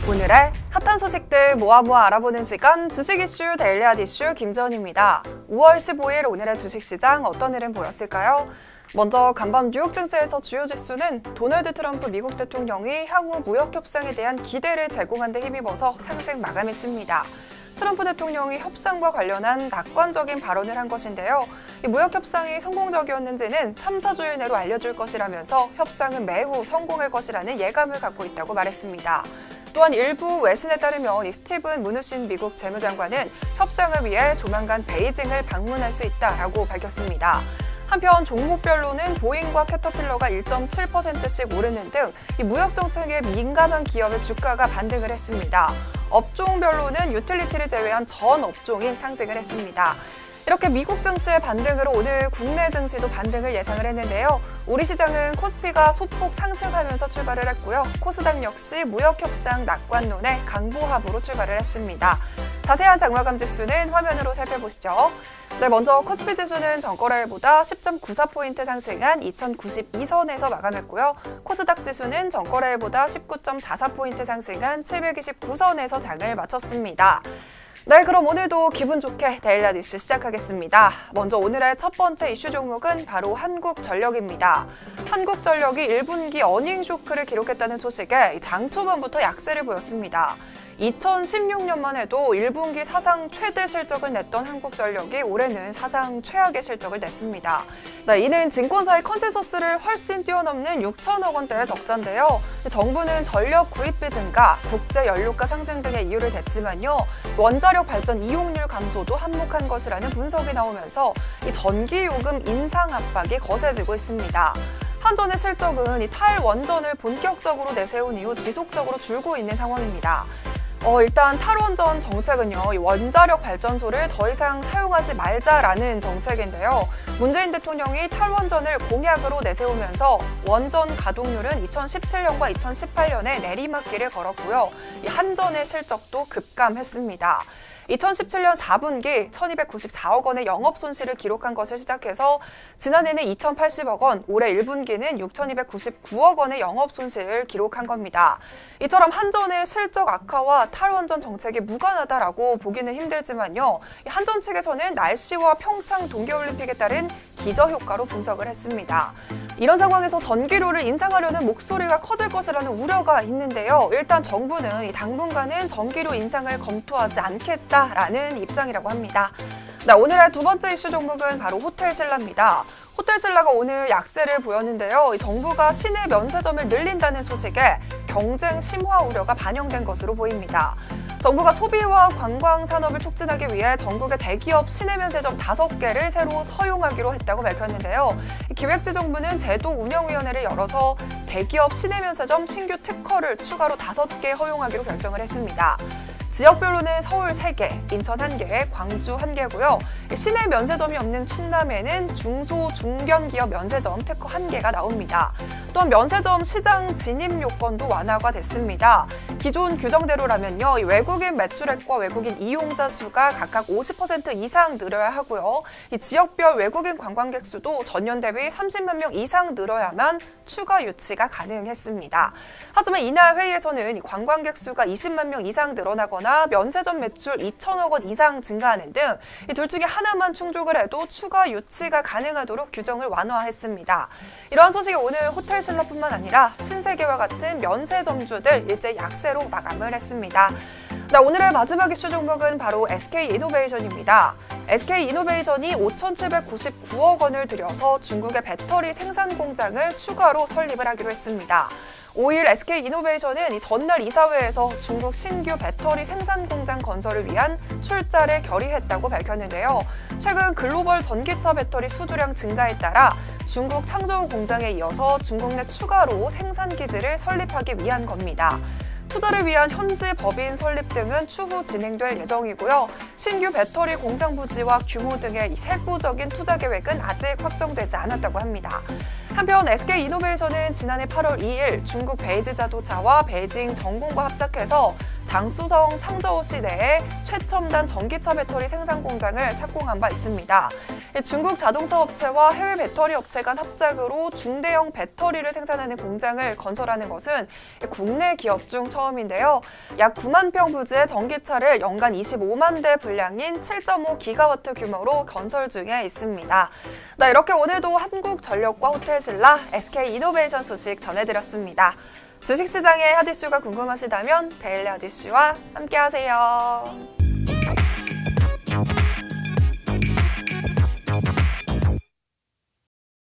오늘의 핫한 소식들 모아 알아보는 시간 주식 이슈 데일리 핫 이슈 김지연입니다. 5월 15일 오늘의 주식시장 어떤 흐름 보였을까요? 먼저 간밤 뉴욕 증시에서 주요 지수는 도널드 트럼프 미국 대통령이 향후 무역 협상에 대한 기대를 제공한 데 힘입어서 상승 마감했습니다. 트럼프 대통령이 협상과 관련한 낙관적인 발언을 한 것인데요. 무역 협상이 성공적이었는지는 3, 4주일 내로 알려줄 것이라면서 협상은 매우 성공할 것이라는 예감을 갖고 있다고 말했습니다. 또한 일부 외신에 따르면 스티븐 무누신 미국 재무장관은 협상을 위해 조만간 베이징을 방문할 수 있다라고 밝혔습니다. 한편 종목별로는 보잉과 캐터필러가 1.7%씩 오르는 등 무역 정책에 민감한 기업의 주가가 반등을 했습니다. 업종별로는 유틸리티를 제외한 전 업종이 상승을 했습니다. 이렇게 미국 증시의 반등으로 오늘 국내 증시도 반등을 예상을 했는데요. 우리 시장은 코스피가 소폭 상승하면서 출발을 했고요. 코스닥 역시 무역 협상 낙관론에 강보합으로 출발을 했습니다. 자세한 장마감 지수는 화면으로 살펴보시죠. 네, 먼저 코스피 지수는 전거래일보다 10.94포인트 상승한 2092선에서 마감했고요. 코스닥 지수는 전거래일보다 19.44포인트 상승한 729선에서 장을 마쳤습니다. 네, 그럼 오늘도 기분 좋게 데일리 핫 이슈 시작하겠습니다. 먼저 오늘의 첫 번째 이슈 종목은 바로 한국전력입니다. 한국전력이 1분기 어닝 쇼크를 기록했다는 소식에 장 초반부터 약세를 보였습니다. 2016년만 해도 1분기 사상 최대 실적을 냈던 한국전력이 올해는 사상 최악의 실적을 냈습니다. 네, 이는 증권사의 컨센서스를 훨씬 뛰어넘는 6천억 원대의 적자인데요. 정부는 전력 구입비 증가, 국제 연료가 상승 등의 이유를 댔지만요. 원자력 발전 이용률 감소도 한몫한 것이라는 분석이 나오면서 이 전기요금 인상 압박이 거세지고 있습니다. 한전의 실적은 이 탈원전을 본격적으로 내세운 이후 지속적으로 줄고 있는 상황입니다. 일단 탈원전 정책은요, 이 원자력 발전소를 더 이상 사용하지 말자라는 정책인데요. 문재인 대통령이 탈원전을 공약으로 내세우면서 원전 가동률은 2017년과 2018년에 내리막길을 걸었고요. 이 한전의 실적도 급감했습니다. 2017년 4분기 1294억 원의 영업 손실을 기록한 것을 시작해서 지난해는 2080억 원, 올해 1분기는 6299억 원의 영업 손실을 기록한 겁니다. 이처럼 한전의 실적 악화와 탈원전 정책이 무관하다라고 보기는 힘들지만요. 한전 측에서는 날씨와 평창 동계올림픽에 따른 기저효과로 분석을 했습니다. 이런 상황에서 전기료를 인상하려는 목소리가 커질 것이라는 우려가 있는데요. 일단 정부는 당분간은 전기료 인상을 검토하지 않겠다라는 입장이라고 합니다. 네, 오늘의 두 번째 이슈 종목은 바로 호텔신라입니다. 호텔신라가 오늘 약세를 보였는데요. 정부가 시내 면세점을 늘린다는 소식에 경쟁 심화 우려가 반영된 것으로 보입니다. 정부가 소비와 관광 산업을 촉진하기 위해 전국의 대기업 시내 면세점 5개를 새로 허용하기로 했다고 밝혔는데요. 기획재정부는 제도 운영위원회를 열어서 대기업 시내 면세점 신규 특허를 추가로 5개 허용하기로 결정을 했습니다. 지역별로는 서울 3개, 인천 1개, 광주 1개고요. 시내 면세점이 없는 충남에는 중소, 중견기업 면세점 특허 1개가 나옵니다. 또한 면세점 시장 진입 요건도 완화가 됐습니다. 기존 규정대로라면요, 외국인 매출액과 외국인 이용자 수가 각각 50% 이상 늘어야 하고요. 이 지역별 외국인 관광객 수도 전년 대비 30만 명 이상 늘어야만 추가 유치가 가능했습니다. 하지만 이날 회의에서는 관광객 수가 20만 명 이상 늘어나거나 면세점 매출 2천억 원 이상 증가하는 등 둘 중에 하나만 충족을 해도 추가 유치가 가능하도록 규정을 완화했습니다. 이러한 소식이 오늘 호텔신라뿐만 아니라 신세계와 같은 면세점주들 일제 약세로 마감을 했습니다. 네, 오늘의 마지막 이슈 종목은 바로 SK이노베이션입니다. SK이노베이션이 5,799억 원을 들여서 중국의 배터리 생산 공장을 추가로 설립을 하기로 했습니다. 5일 SK이노베이션은 전날 이사회에서 중국 신규 배터리 생산 공장 건설을 위한 출자를 결의했다고 밝혔는데요. 최근 글로벌 전기차 배터리 수주량 증가에 따라 중국 창저우 공장에 이어서 중국 내 추가로 생산 기지를 설립하기 위한 겁니다. 투자를 위한 현지 법인 설립 등은 추후 진행될 예정이고요. 신규 배터리 공장 부지와 규모 등의 세부적인 투자 계획은 아직 확정되지 않았다고 합니다. 한편 SK이노베이션은 지난해 8월 2일 중국 베이지 자동차와 베이징 정공과 합작해서 장수성 창저우시 내에 최첨단 전기차 배터리 생산 공장을 착공한 바 있습니다. 중국 자동차 업체와 해외 배터리 업체 간 합작으로 중대형 배터리를 생산하는 공장을 건설하는 것은 국내 기업 중 처음인데요. 약 9만 평 부지의 전기차를 연간 25만 대 분량인 7.5 기가와트 규모로 건설 중에 있습니다. 네, 이렇게 오늘도 한국전력과 호텔신라, SK이노베이션 소식 전해드렸습니다. 주식시장의 핫이슈가 궁금하시다면 데일리 핫이슈와 함께하세요.